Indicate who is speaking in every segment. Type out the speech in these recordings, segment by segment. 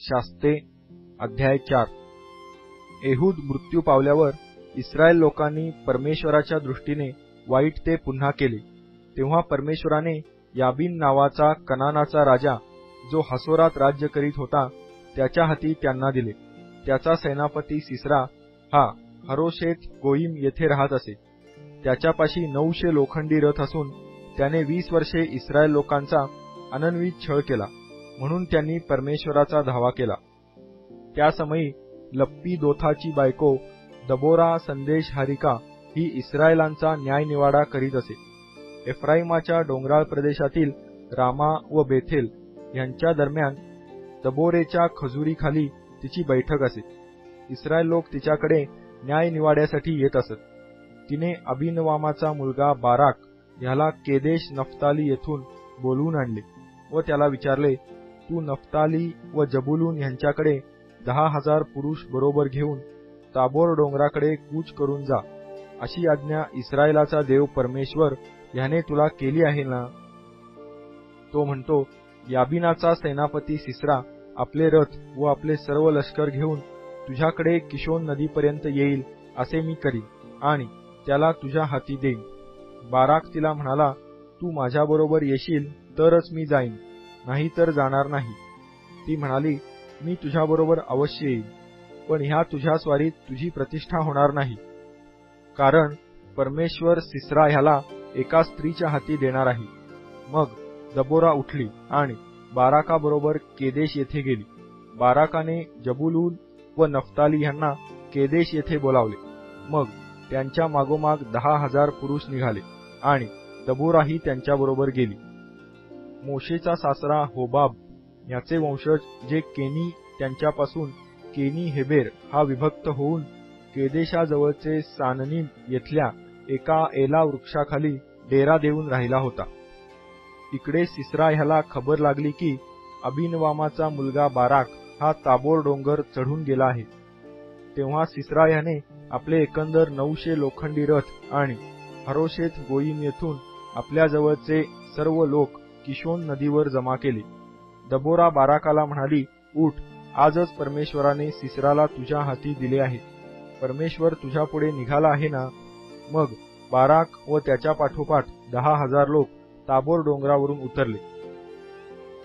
Speaker 1: शास्ते अध्याय 4. एहूद मृत्यू पावल्यावर इस्रायल लोकांनी परमेश्वराच्या दृष्टीने वाईट ते पुन्हा केले. तेव्हा परमेश्वराने याबीन नावाचा कनानाचा राजा, जो हसोरात राज्य करीत होता, त्याच्या हाती त्यांना दिले. त्याचा सेनापती सिसरा हा हरोशेत गोईम येथे राहत असे. त्याच्यापाशी 900 लोखंडी रथ असून त्याने 20 वर्षे इस्रायल लोकांचा अनन्वित छळ केला, म्हणून त्यांनी परमेश्वराचा धावा केला. त्या समयी लप्पी दोथाची बायको दबोरा संदेशहारिका ही इस्रायलांचा न्यायनिवाडा करीत असे. एफ्राईमाच्या डोंगराळ प्रदेशातील रामा व बेथेल यांच्या दरम्यान दबोरेच्या खजुरीखाली तिची बैठक असे. इस्रायल लोक तिच्याकडे न्यायनिवाड्यासाठी येत असत. तिने अबिनवामाचा मुलगा बाराक ह्याला केदेश नफ्ताली येथून बोलवून आणले व त्याला विचारले, तू नफ्ताली व जबुलून यांच्याकडे 10,000 पुरुष बरोबर घेऊन ताबोर डोंगराकडे कूच करून जा, अशी आज्ञा इस्रायलाचा देव परमेश्वर ह्याने तुला केली आहे ना? तो म्हणतो, याबीनाचा सेनापती सिसरा आपले रथ व आपले सर्व लष्कर घेऊन तुझ्याकडे किशोन नदीपर्यंत येईल असे मी करीन आणि त्याला तुझ्या हाती देईन. बाराक तिला म्हणाला, तू माझ्याबरोबर येशील तरच मी जाईन, नाही तर जाणार नाही. ती म्हणाली, मी तुझ्याबरोबर अवश्य येईन, पण ह्या तुझ्या स्वारीत तुझी प्रतिष्ठा होणार नाही, कारण परमेश्वर सिसरा ह्याला एका स्त्रीच्या हाती देणार आहे. मग दबोरा उठली आणि बाराकाबरोबर केदेश येथे गेली. बाराकाने जबुलून व नफ्ताली यांना केदेश येथे बोलावले. मग त्यांच्या मागोमाग 10,000 पुरुष निघाले आणि दबोराही त्यांच्याबरोबर गेली. मोशेचा सासरा होबाब याचे वंशज जे केनी, त्यांच्यापासून केनी हेबेर हा विभक्त होऊन केदेशाजवळचे साननीम येथल्या एका एला वृक्षाखाली डेरा देऊन राहिला होता. इकडे सिसरा ह्याला खबर लागली की अबिनवामाचा मुलगा बाराक हा ताबोर डोंगर चढून गेला आहे. तेव्हा सिसरा ह्याने आपले एकंदर 900 लोखंडी रथ आणि हरोशेत गोईम येथून आपल्या जवळचे सर्व लोक किशोन नदीवर जमा केले. दबोरा बाराकाला म्हणाली, उठ, आजच परमेश्वराने सिसराला तुझ्या हाती दिले आहे. परमेश्वर तुझ्या पुढे निघाला आहे ना? मग बाराक व त्याच्या पाठोपाठ 10,000 लोक ताबोर डोंगरावरून उतरले.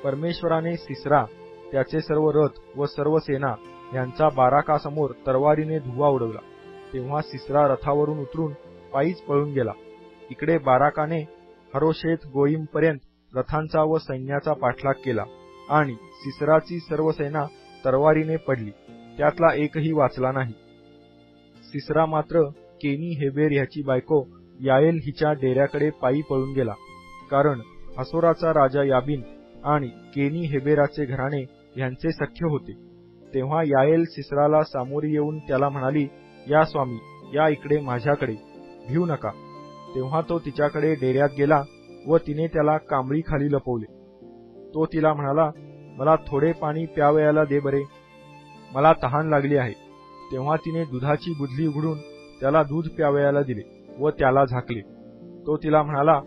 Speaker 1: परमेश्वराने सिसरा, त्याचे सर्व रथ व सर्व सेना यांचा बाराकासमोर तरवारीने धुव्वा उडवला. तेव्हा सिसरा रथावरून उतरून पायीच पळून गेला. इकडे बाराकाने हरोशेत गोईमपर्यंत रथांचा व सैन्याचा पाठलाग केला आणि सिसराची सर्व सेना तरवारीने पडली, त्यातला एकही वाचला नाही. सिसरा मात्र केनी हेबेर ह्याची बायको याएल हिच्या डेऱ्याकडे पायी पळून गेला, कारण हसोराचा राजा याबीन आणि केनी हेबेराचे घराणे ह्यांचे सख्य होते. तेव्हा याएल सिसराला सामोरी येऊन त्याला म्हणाली, या स्वामी, या इकडे माझ्याकडे, भिऊ नका. तेव्हा तो तिच्याकडे डेऱ्यात गेला व तिने त्याला कांबळी खाली लपवले. तो तिला म्हणाला, मला थोडे पाणी प्यावयाला दे बरे, मला तहान लागली आहे. तेव्हा तिने दुधाची बुधली उघडून त्याला दूध प्यावयाला दिले व त्याला झाकले. तो तिला म्हणाला,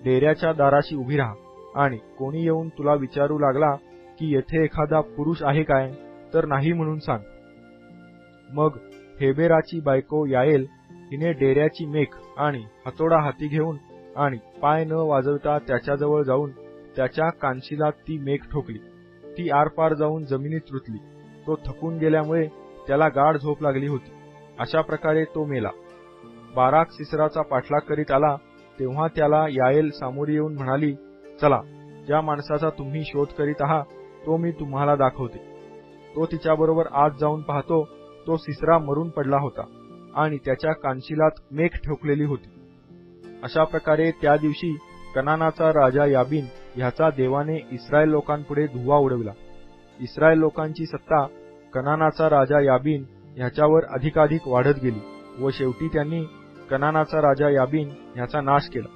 Speaker 1: डेऱ्याच्या दाराशी उभी राहा आणि कोणी येऊन तुला विचारू लागला की येथे एखादा पुरुष आहे काय, तर नाही म्हणून सांग. मग हेबेराची बायको याएल हिने डेऱ्याची मेख आणि हातोडा हाती घेऊन आणि पाय न वाजवता त्याच्याजवळ जाऊन त्याच्या कानशिलात ती मेख ठोकली. ती आरपार जाऊन जमिनीत रुतली. तो थकून गेल्यामुळे त्याला गाढ झोप लागली होती. अशा प्रकारे तो मेला. बाराक सिसराचा पाठलाग करीत आला. तेव्हा त्याला याएल सामोरी येऊन म्हणाली, चला, ज्या माणसाचा तुम्ही शोध करीत आहात तो मी तुम्हाला दाखवते. तो तिच्याबरोबर आत जाऊन पाहतो, तो सिसरा मरून पडला होता आणि त्याच्या कानशिलात मेख ठोकलेली होती. अशा प्रकारे त्या दिवशी कनानाचा राजा याबीन ह्याचा देवाने इस्रायल लोकांपुढे धुव्वा उडवला. इस्रायल लोकांची सत्ता कनानाचा राजा याबीन ह्याच्यावर अधिकाधिक वाढत गेली व शेवटी त्यांनी कनानाचा राजा याबीन ह्याचा नाश केला.